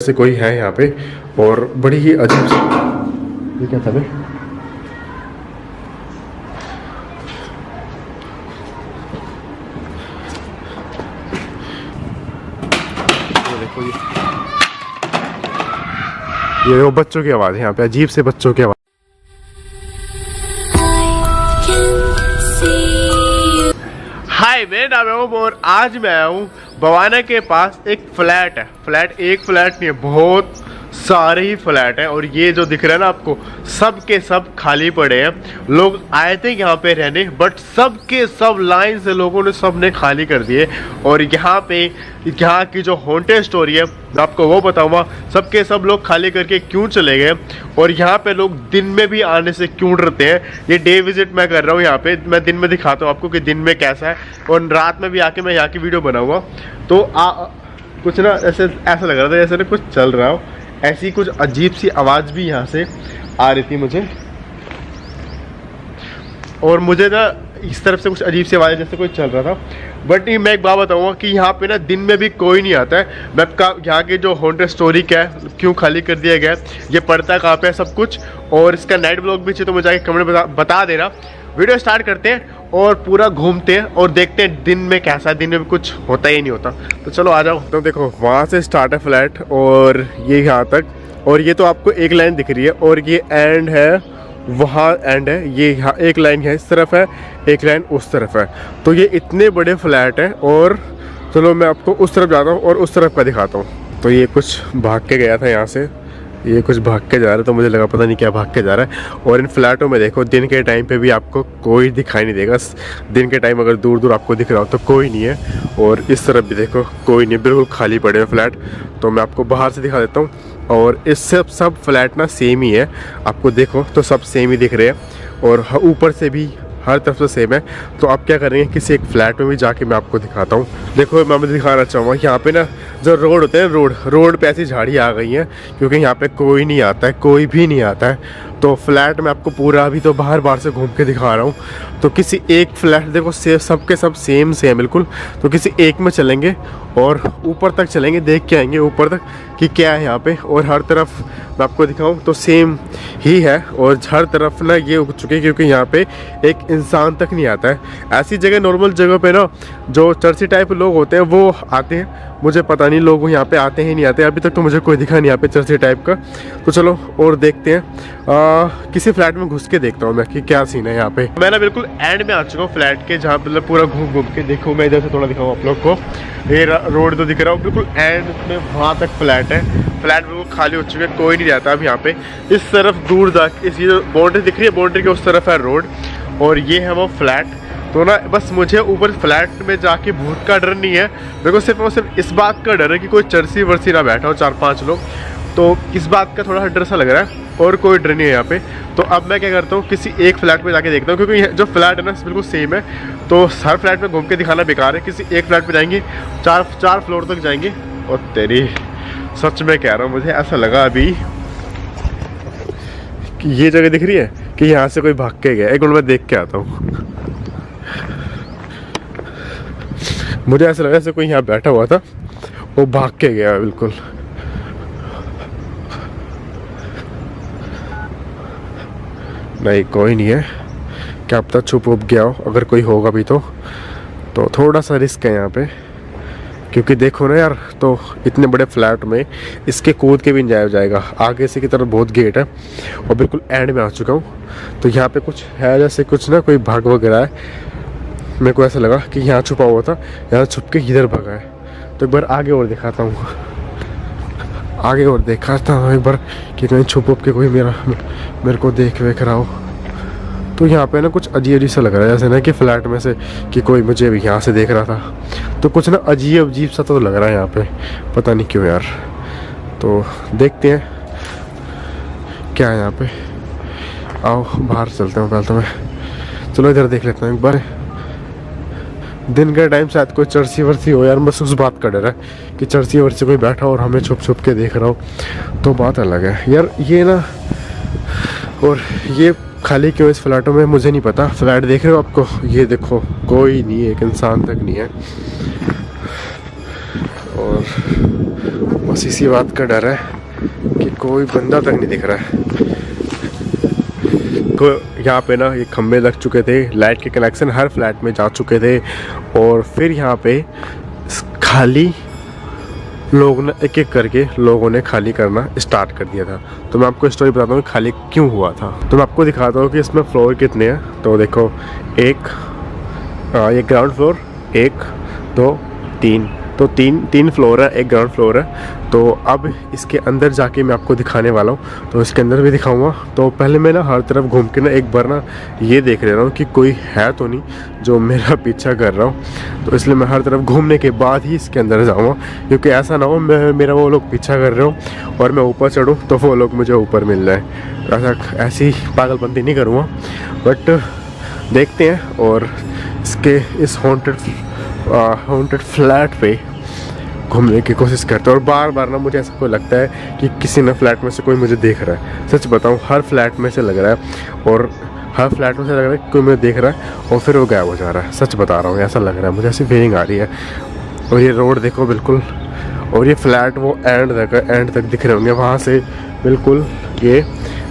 जैसे कोई है यहाँ पे, और बड़ी ही अजीब सी, ये क्या था भाई? देखो ये वो बच्चों की आवाज़ है यहाँ पे, अजीब से बच्चों की आवाज़। हाय, मेरा नाम है ओम और आज मैं आया हूँ बवाना के पास। एक फ्लैट है, फ्लैट एक फ्लैट नहीं है, बहुत सारे ही फ्लैट हैं। और ये जो दिख रहा है ना आपको, सब के सब खाली पड़े हैं। लोग आए थे यहाँ पे रहने, बट सब के सब लाइन से लोगों ने सबने खाली कर दिए। और यहाँ पे यहाँ की जो हॉन्टेड स्टोरी है मैं आपको वो बताऊंगा, सबके सब लोग खाली करके क्यों चले गए और यहाँ पे लोग दिन में भी आने से क्यों डरते हैं। ये डे विजिट मैं कर रहा हूँ यहाँ पे, मैं दिन में दिखाता हूँ आपको कि दिन में कैसा है, और रात में भी आके मैं यहाँ की वीडियो बनाऊंगा। तो कुछ ना ऐसा लग रहा था जैसे ना कुछ चल रहा हो, ऐसी कुछ अजीब सी आवाज़ भी यहाँ से आ रही थी मुझे, और मुझे ना इस तरफ से कुछ अजीब सी आवाज़ जैसे कोई चल रहा था। बट मैं एक बात बताऊंगा कि यहाँ पे ना दिन में भी कोई नहीं आता है। मैं यहाँ की जो हॉन्टेड स्टोरी क्या है, क्यों खाली कर दिया गया, ये पड़ता कहाँ पे है, सब कुछ, और इसका नाइट ब्लॉग भी चाहिए तो मुझे जाके कमेंट बता देना। वीडियो स्टार्ट करते हैं और पूरा घूमते हैं और देखते हैं दिन में कैसा है। दिन में भी कुछ होता ही नहीं होता, तो चलो आ जाओ। तो देखो वहाँ से स्टार्ट है फ्लैट और ये यहाँ तक, और ये तो आपको एक लाइन दिख रही है, और ये एंड है, वहाँ एंड है, ये यहाँ एक लाइन है इस तरफ है, एक लाइन उस तरफ है। तो ये इतने बड़े फ्लैट हैं। और चलो मैं आपको उस तरफ जाता हूँ और उस तरफ का दिखाता हूँ। तो ये कुछ भाग के गया था यहाँ से, ये कुछ भाग के जा रहा है, तो मुझे लगा पता नहीं क्या भाग के जा रहा है। और इन फ्लैटों में देखो दिन के टाइम पे भी आपको कोई दिखाई नहीं देगा। दिन के टाइम अगर दूर दूर आपको दिख रहा हो तो कोई नहीं है, और इस तरफ भी देखो कोई नहीं, बिल्कुल खाली पड़े हैं फ्लैट। तो मैं आपको बाहर से दिखा देता हूँ। और इस सब फ्लैट ना सेम ही है, आपको देखो तो सब सेम ही दिख रहे हैं, और ऊपर से भी हर तरफ से सेम है। तो आप क्या करेंगे, किसी एक फ्लैट में भी जाके मैं आपको दिखाता हूँ। देखो मैं आपको दिखाना चाहूँगा, यहाँ पे ना जो रोड होते हैं, रोड पे ऐसी झाड़ी आ गई हैं, क्योंकि यहाँ पे कोई नहीं आता है, कोई भी नहीं आता है। तो फ्लैट में आपको पूरा अभी तो बाहर से घूम के दिखा रहा हूँ। तो किसी एक फ्लैट देखो सबके सब सेम बिल्कुल। तो किसी एक में चलेंगे और ऊपर तक चलेंगे, देख के आएंगे ऊपर तक कि क्या है यहाँ पे। और हर तरफ मैं आपको दिखाऊँ तो सेम ही है, और हर तरफ ना ये उग चुके हैं, क्योंकि यहाँ पे एक इंसान तक नहीं आता है। ऐसी जगह नॉर्मल जगह पे ना जो चर्ची टाइप लोग होते हैं वो आते हैं, मुझे पता नहीं लोग यहाँ पे आते हैं नहीं आते। अभी तक तो मुझे कोई दिखा नहीं यहाँ पे चर्ची टाइप का। तो चलो और देखते हैं, किसी फ्लैट में घुस के देखता हूँ मैं कि क्या सीन है यहाँ पे। मैं ना बिल्कुल एंड में आ चुका हूँ फ्लैट के, जहाँ मतलब पूरा घूम के देखो। मैं इधर से थोड़ा दिखाऊँ आप लोग को, ये रोड तो दिख रहा हूँ बिल्कुल एंड में, वहाँ तक फ्लैट है। फ्लैट बिल्कुल खाली हो चुके हैं, कोई नहीं रहता अब यहाँ पे। इस तरफ दूर जाके इस ये बाउंड्री दिख रही है, बाउंड्री के उस तरफ है रोड, और ये है वो फ्लैट। तो ना बस मुझे ऊपर फ्लैट में जाके भूत का डर नहीं है, मेरे को सिर्फ और सिर्फ इस बात का डर है कि कोई चर्सी वर्सी ना बैठा हो 4-5 लोग। तो इस बात का थोड़ा डर सा लग रहा है, और कोई डर नहीं है यहाँ पे। तो अब मैं क्या करता हूँ, किसी एक फ्लैट में जाके देखता हूँ, क्योंकि जो फ्लैट है ना बिल्कुल सेम है। तो हर फ्लैट में घूम के दिखाना बेकार है, किसी एक फ्लैट में जाएंगे, चार फ्लोर तक जाएंगे। और तेरी सच में कह रहा हूँ, मुझे ऐसा लगा अभी कि ये जगह दिख रही है कि यहाँ से कोई भाग के गया। एक मिनट मैं देख के आता हूँ। मुझे ऐसा लगा जैसे कोई यहाँ बैठा हुआ था, वो भाग के गया बिल्कुल। नहीं कोई नहीं है, क्या पता छुप गया हो, अगर कोई होगा भी तो थोड़ा सा रिस्क है यहाँ पे। क्योंकि देखो ना यार, तो इतने बड़े फ्लैट में इसके कूद के भी नहीं जाया जाएगा। आगे से की तरफ बहुत गेट है, और बिल्कुल एंड में आ चुका हूँ। तो यहाँ पे कुछ है, जैसे कुछ ना कोई भाग वगैरह है। मेरे को ऐसा लगा कि यहाँ छुपा हुआ था, यहाँ छुप के इधर भागा है। तो एक बार आगे और दिखाता हूँ, आगे और दिखाता हूँ एक बार कि कहीं छुप के कोई मेरे को देख वेख रहा हो। तो यहाँ पे ना कुछ अजीब सा लग रहा है, जैसे ना कि फ्लैट में से कि कोई मुझे भी यहाँ से देख रहा था। तो कुछ ना अजीब सा तो लग रहा है यहाँ पे, पता नहीं क्यों यार। तो देखते हैं क्या है यहाँ पे। आओ बाहर चलते हैं पहले तो मैं। चलो इधर देख लेता हूँ एक बार। दिन के टाइम शायद कोई चर्सी वर्सी हो यार, बस उस बात का डर है कि चर्सी वर्सी कोई बैठा और हमें छुप के देख रहा हो, तो बात अलग है यार ये ना। और ये खाली क्यों इस फ्लैटों में मुझे नहीं पता। फ्लैट देख रहे हो आपको, ये देखो कोई नहीं है, एक इंसान तक नहीं है। और बस इसी बात का डर है कि कोई बंदा तक नहीं दिख रहा है। तो यहाँ पे ना ये खंबे लग चुके थे, लाइट के कनेक्शन हर फ्लैट में जा चुके थे और फिर यहाँ पे खाली लोग ने एक एक करके लोगों ने खाली करना स्टार्ट कर दिया था। तो मैं आपको स्टोरी बताता हूँ खाली क्यों हुआ था। तो मैं आपको दिखाता हूँ कि इसमें फ्लोर कितने हैं। तो देखो ये ग्राउंड फ्लोर 1 2 3, तो तीन फ्लोर है, एक ग्राउंड फ्लोर है। तो अब इसके अंदर जाके मैं आपको दिखाने वाला हूँ, तो इसके अंदर भी दिखाऊंगा। तो पहले मैं ना हर तरफ घूम के ना एक बार ना ये देख ले रहा हूँ कि कोई है तो नहीं जो मेरा पीछा कर रहा हूँ। तो इसलिए मैं हर तरफ घूमने के बाद ही इसके अंदर जाऊँगा, क्योंकि ऐसा ना हो मेरा वो लोग पीछा कर रहे हो और मैं ऊपर चढ़ूँ तो वो लोग मुझे ऊपर मिल जाए। ऐसी पागलपंती नहीं करूँगा, बट देखते हैं। और इसके इस हॉन्टेड फ्लैट पे घूमने की कोशिश करते हैं। और बार बार ना मुझे ऐसा कोई लगता है कि किसी ने फ्लैट में से कोई मुझे देख रहा है। सच बताऊं, हर फ्लैट में से लग रहा है, और हर फ्लैट में से लग रहा है कि कोई मुझे देख रहा है और फिर वो गायब हो जा रहा है। सच बता रहा हूँ, ऐसा लग रहा है मुझे, ऐसी फीलिंग आ रही है। और ये रोड देखो बिल्कुल, और ये फ्लैट वो एंड तक दिख रहे होंगे, वहाँ से बिल्कुल ये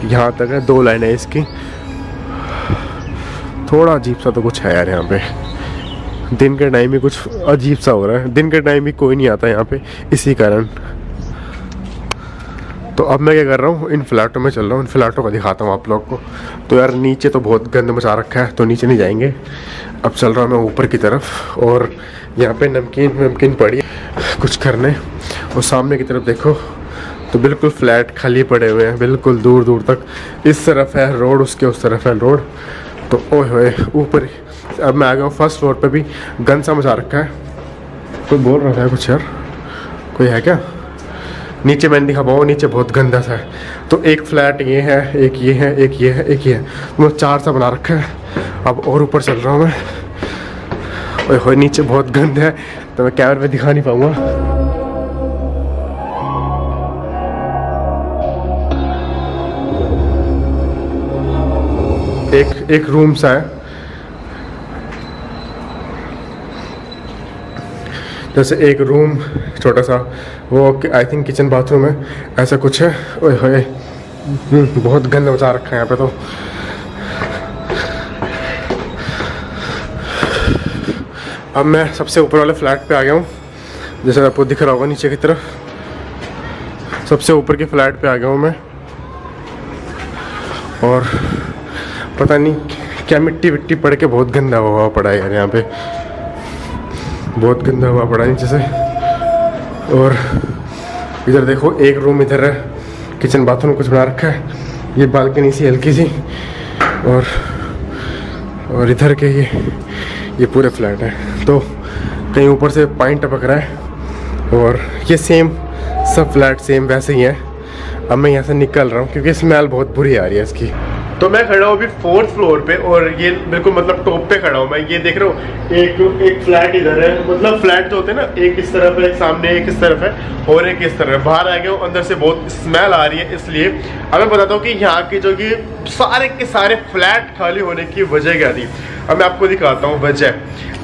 यहाँ तक है। 2 लाइनें इसकी। थोड़ा अजीब सा तो कुछ है यार यहाँ पे। दिन के टाइम भी कुछ अजीब सा हो रहा है, दिन के टाइम भी कोई नहीं आता यहाँ पे, इसी कारण। तो अब मैं क्या कर रहा हूँ, इन फ्लैटों में चल रहा हूँ, इन फ्लैटों का दिखाता हूँ आप लोग को। तो यार नीचे तो बहुत गंद मचा रखा है, तो नीचे नहीं जाएंगे। अब चल रहा हूँ मैं ऊपर की तरफ, और यहाँ पे नमकीन पड़ी कुछ करने। और सामने की तरफ देखो तो बिल्कुल फ्लैट खाली पड़े हुए हैं, बिल्कुल दूर दूर तक। इस तरफ है रोड, उसके उस तरफ है रोड। तो ओए होए ऊपर अब मैं आ गया हूँ फर्स्ट फ्लोर पे। भी गंद सा मचा रखा है। कोई बोल रहा था कुछ यार, कोई है क्या? नीचे मैंने दिखा पाऊँ, नीचे बहुत गंदा सा है। तो एक फ्लैट ये है, एक ये है, एक ये है, एक ये है, तो 4 सा बना रखा है। अब और ऊपर चल रहा हूँ मैं। ओए होए नीचे बहुत गंद है, तो मैं कैमरे में दिखा नहीं पाऊँगा। एक रूम सा है, जैसे एक रूम छोटा सा, वो आई थिंक किचन बाथरूम है, ऐसा कुछ है। ओए होए बहुत गंद मचा रखा है यहाँ पे। तो अब मैं सबसे ऊपर वाले फ्लैट पे आ गया हूँ, जैसे आपको दिख रहा होगा नीचे की तरफ। सबसे ऊपर के फ्लैट पे आ गया हूँ मैं, और पता नहीं क्या मिट्टी विट्टी पड़ के बहुत गंदा हुआ पड़ा है यार यहाँ पे, बहुत गंदा हुआ पड़ा नीचे से। और इधर देखो एक रूम इधर है, किचन बाथरूम कुछ बना रखा है, ये बालकनी सी हल्की सी। और इधर के ये पूरे फ्लैट है। तो कहीं ऊपर से पानी टपक रहा है, और ये सेम सब फ्लैट सेम वैसे ही है। अब मैं यहाँ से निकल रहा हूँ क्योंकि स्मेल बहुत बुरी आ रही है इसकी। तो मैं खड़ा हूँ अभी 4th फ्लोर पे, और ये बिल्कुल मतलब टॉप पे खड़ा हूँ मैं। ये देख रहा हूँ एक फ्लैट इधर है, मतलब फ्लैट जो होते हैं ना, एक इस तरफ है, एक सामने एक इस तरफ है, और एक इस तरफ। बाहर आ गया हूँ, अंदर से बहुत स्मेल आ रही है। इसलिए अब मैं बताता हूँ कि यहाँ की जो ये सारे के सारे फ्लैट खाली होने की वजह क्या थी। अब मैं आपको दिखाता हूँ वजह।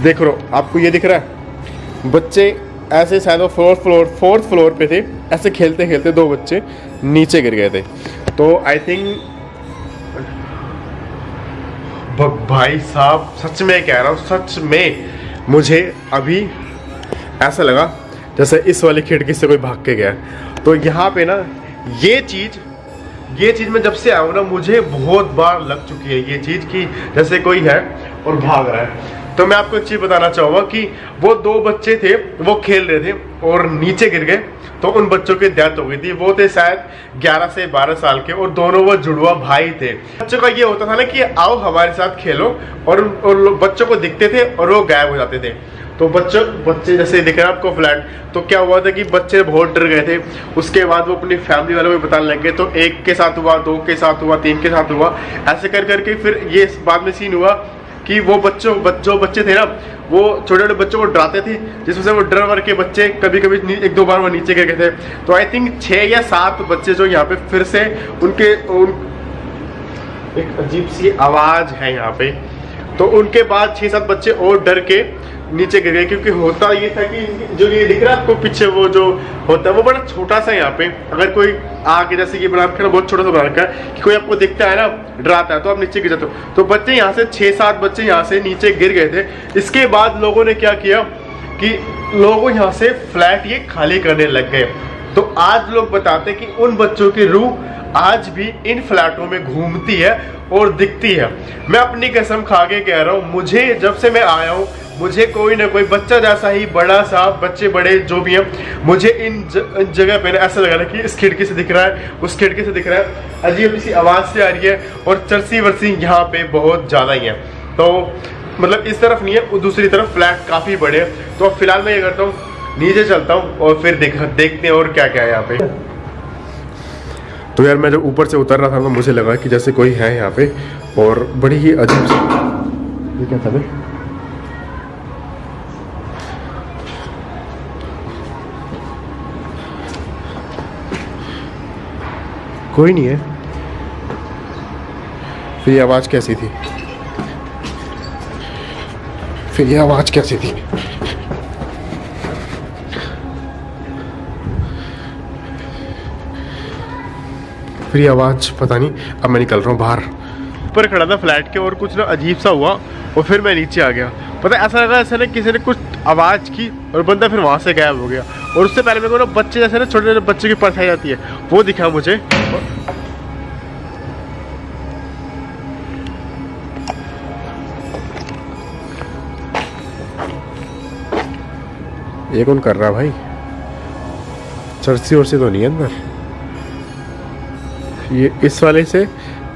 देख रहा हूँ, आपको ये दिख रहा है, बच्चे ऐसे शायद 4th फ्लोर पे थे, ऐसे खेलते खेलते 2 बच्चे नीचे गिर गए थे। तो आई थिंक भाई साहब सच में कह रहा हूँ, सच में मुझे अभी ऐसा लगा जैसे इस वाली खिड़की से कोई भाग के गया। तो यहाँ पे ना ये चीज़ मैं जब से आया हूँ ना, मुझे बहुत बार लग चुकी है ये चीज़ कि जैसे कोई है और भाग रहा है। तो मैं आपको एक चीज़ बताना चाहूँगा कि वो 2 बच्चे थे, वो खेल रहे थे और नीचे गिर गए। तो उन बच्चों की डेथ हो गई थी। वो थे शायद 11 से 12 साल के, और दोनों वो जुड़वा भाई थे। बच्चों का ये होता था ना कि आओ हमारे साथ खेलो, और बच्चों को दिखते थे और वो गायब हो जाते थे। तो बच्चे जैसे दिख रहा है आपको फ्लैट, तो क्या हुआ था कि बच्चे बहुत डर गए थे। उसके बाद वो अपनी फैमिली वालों को बताने लगे। तो 1 के साथ हुआ, 2 के साथ हुआ, 3 के साथ हुआ, ऐसे कर करके फिर ये बाद में सीन हुआ कि वो जो बच्चे थे ना, वो छोटे छोटे बच्चों को डराते थे, जिसमें से वो डर वर के बच्चे कभी कभी 1-2 बार वो नीचे गिर गए थे। तो आई थिंक 6 या 7 बच्चे जो यहाँ पे फिर से एक अजीब सी आवाज़ है यहाँ पे। तो उनके बाद 6-7 बच्चे और डर के नीचे गिर गए, क्योंकि होता ये था कि जो ये दिख रहा है आपको पीछे वो जो होता है वो बड़ा छोटा सा यहाँ पे, अगर कोई आके जैसे कि बना रखा है बहुत छोटा सा बना रखा है कि कोई आपको दिखता है ना डराता है तो आप नीचे गिर जाते हो। तो बच्चे यहाँ से 6-7 बच्चे यहाँ से नीचे गिर गए थे। इसके बाद लोगों ने क्या किया कि लोगों यहाँ से फ्लैट ये खाली करने लग गए। तो आज लोग बताते हैं कि उन बच्चों की रूह आज भी इन फ्लैटों में घूमती है और दिखती है। मैं अपनी कसम खा के कह रहा हूँ, मुझे जब से मैं आया हूँ मुझे कोई ना कोई बच्चा जैसा ही बड़ा सा, बच्चे बड़े जो भी हैं, मुझे इन जगह पे ऐसा लग रहा है कि इस खिड़की से दिख रहा है, उस खिड़की से दिख रहा है, अजीब सी आवाज़ से आ रही है। और चरसी वरसी यहाँ पे बहुत ज़्यादा ही है। तो मतलब इस तरफ नहीं है, दूसरी तरफ फ्लैट काफ़ी बड़े हैं। तो अब फिलहाल मैं ये करता हूँ, नीचे चलता हूँ और फिर देखते हैं और क्या क्या है यहाँ पे। तो यार मैं जब ऊपर से उतर रहा था तो मुझे लगा कि जैसे कोई है यहाँ पे, और बड़ी ही अजीब सी, ये क्या था भाई, कोई नहीं है। फिर ये आवाज़ कैसी थी, फिर ये आवाज़ कैसी थी? फिर ये आवाज़ पता नहीं। अब मैं निकल रहा हूँ बाहर। ऊपर खड़ा था फ्लैट के और कुछ ना अजीब सा हुआ और फिर मैं नीचे आ गया। पता है ऐसा लगा ऐसा ना किसी ने कुछ आवाज़ की और बंदा फिर वहाँ से गायब हो गया। और उससे पहले मेरे को ना बच्चे जैसे ना छोटे छोटे बच्चे की पर्स आई जाती है वो दिखा मुझे। ये कौन कर रहा भाई? चरसी वरसी तो नहीं है अंदर। ये इस वाले से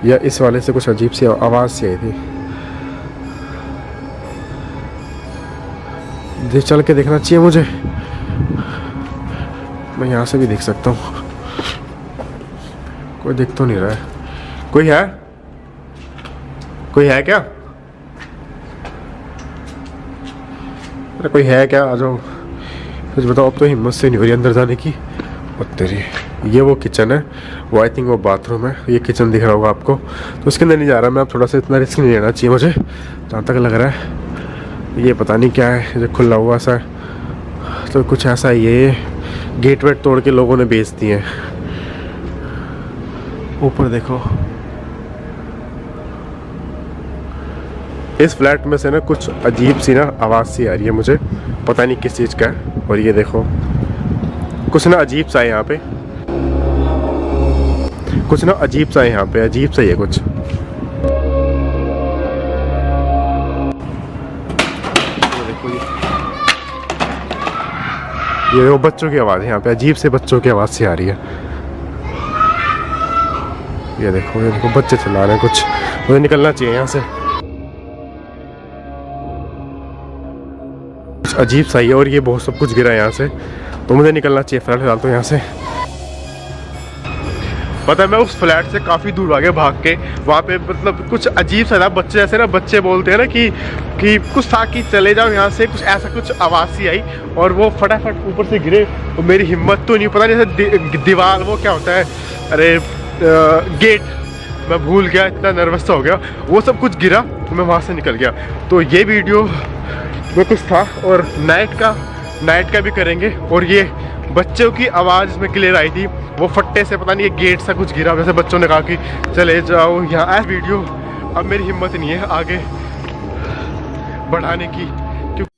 या इस वाले से कुछ अजीब सी आवाज़ सी आई थी। चल के देखना चाहिए मुझे। मैं यहाँ से भी देख सकता हूँ। कोई दिख तो नहीं रहा है। कोई है? कोई है क्या? अरे कोई है क्या? आ जाओ कुछ बताओ। अब तो हिम्मत से नहीं हो रही अंदर जाने की। और तेरी ये वो किचन है, वो आई थिंक वो बाथरूम है। ये किचन दिख रहा होगा आपको, तो उसके अंदर नहीं जा रहा मैं। अब थोड़ा सा इतना रिस्क नहीं लेना चाहिए मुझे जहाँ तक लग रहा है। ये पता नहीं क्या है जो खुला हुआ सा है, तो कुछ ऐसा ही है। ये गेट वेट तोड़ के लोगों ने बेच दिए। ऊपर देखो, इस फ्लैट में से ना कुछ अजीब सी ना आवाज़ सी आ रही है मुझे, पता नहीं किस चीज़ का है। और ये देखो कुछ ना अजीब सा है यहाँ पे, कुछ ना अजीब सा है यहाँ पे, अजीब सा ही है कुछ। ये वो बच्चों की आवाज़ है यहाँ पे, अजीब से बच्चों की आवाज़ सी आ रही है। ये देखो बच्चे चिल्ला रहे हैं कुछ। मुझे निकलना चाहिए यहाँ से। कुछ अजीब सा ही है और ये बहुत सब कुछ गिरा है यहाँ से, तो मुझे निकलना चाहिए फिलहाल तो यहाँ से। पता है मैं उस फ्लैट से काफ़ी दूर आ गया भाग के। वहाँ पे मतलब कुछ अजीब सा था, बच्चे जैसे ना बच्चे बोलते हैं ना कि कुछ था कि चले जाओ यहाँ से, कुछ ऐसा कुछ आवाज़ सी आई और वो फटाफट ऊपर से गिरे। और मेरी हिम्मत तो नहीं, पता नहीं जैसे दीवार वो क्या होता है, अरे गेट, मैं भूल गया, इतना नर्वस सा हो गया। वो सब कुछ गिरा तो मैं वहाँ से निकल गया। तो ये वीडियो में कुछ था और नाइट का भी करेंगे। और ये बच्चों की आवाज़ में क्लियर आई थी, वो फट्टे से पता नहीं ये गेट सा कुछ गिरा, वैसे बच्चों ने कहा कि चले जाओ यहाँ। वीडियो अब मेरी हिम्मत नहीं है आगे बढ़ाने की, क्योंकि